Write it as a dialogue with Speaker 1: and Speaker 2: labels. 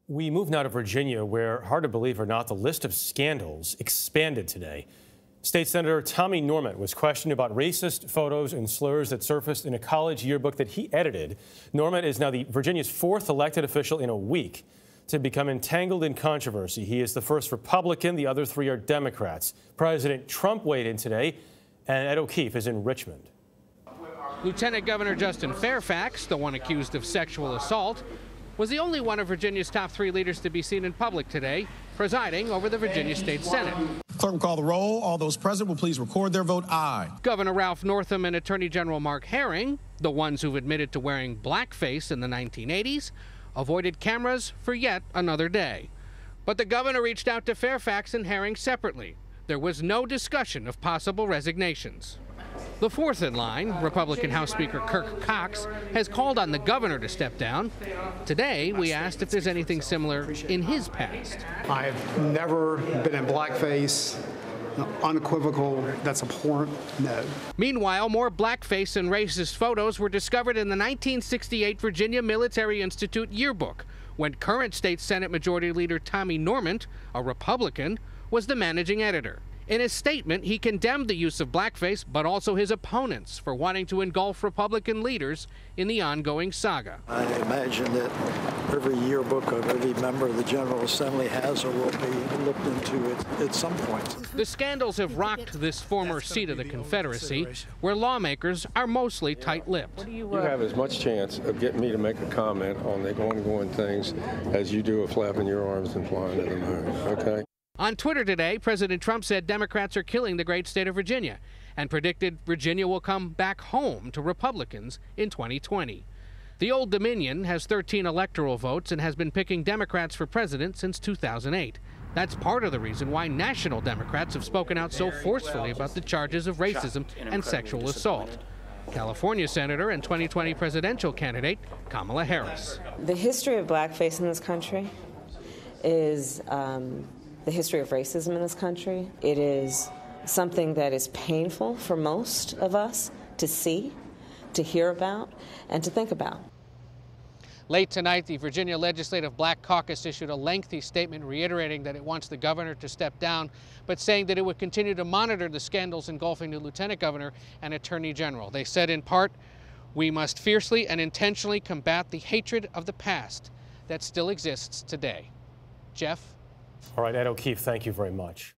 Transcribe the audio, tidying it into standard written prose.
Speaker 1: We move now to Virginia, where, hard to believe or not, the list of scandals expanded today. State Senator Tommy Norment was questioned about racist photos and slurs that surfaced in a college yearbook that he edited. Norment is now Virginia's fourth elected official in a week to become entangled in controversy. He is the first Republican. The other three are Democrats. President Trump weighed in today, and Ed O'Keefe is in Richmond.
Speaker 2: Lieutenant Governor Justin Fairfax, the one accused of sexual assault, was the only one of Virginia's top three leaders to be seen in public today, presiding over the Virginia State Senate.
Speaker 3: Clerk will call the roll. All those present will please record their vote aye.
Speaker 2: Governor Ralph Northam and Attorney General Mark Herring, the ones who've admitted to wearing blackface in the 1980s, avoided cameras for yet another day. But the governor reached out to Fairfax and Herring separately. There was no discussion of possible resignations. The fourth in line, Republican House Speaker Kirk Cox, has called on the governor to step down. Today, we asked if there's anything similar in his past.
Speaker 4: I've never been in blackface. Unequivocal, that's abhorrent, no.
Speaker 2: Meanwhile, more blackface and racist photos were discovered in the 1968 Virginia Military Institute yearbook, when current State Senate Majority Leader Tommy Norment, a Republican, was the managing editor. In his statement, he condemned the use of blackface, but also his opponents for wanting to engulf Republican leaders in the ongoing saga.
Speaker 5: I imagine that every yearbook of every member of the General Assembly has or will be looked into at some point.
Speaker 2: The scandals have rocked this former seat of the Confederacy, where lawmakers are mostly tight-lipped.
Speaker 6: You have as much chance of getting me to make a comment on the ongoing things as you do of flapping your arms and flying to the moon, okay?
Speaker 2: On Twitter today, President Trump said Democrats are killing the great state of Virginia and predicted Virginia will come back home to Republicans in 2020. The Old Dominion has 13 electoral votes and has been picking Democrats for president since 2008. That's part of the reason why national Democrats have spoken out so forcefully about the charges of racism and sexual assault. California Senator and 2020 presidential candidate Kamala Harris.
Speaker 7: The history of blackface in this country is the history of racism in this country. It is something that is painful for most of us to see, to hear about, and to think about.
Speaker 2: Late tonight, the Virginia Legislative Black Caucus issued a lengthy statement reiterating that it wants the governor to step down, but saying that it would continue to monitor the scandals engulfing the lieutenant governor and attorney general. They said in part, "We must fiercely and intentionally combat the hatred of the past that still exists today." Jeff?
Speaker 1: All right, Ed O'Keefe, thank you very much.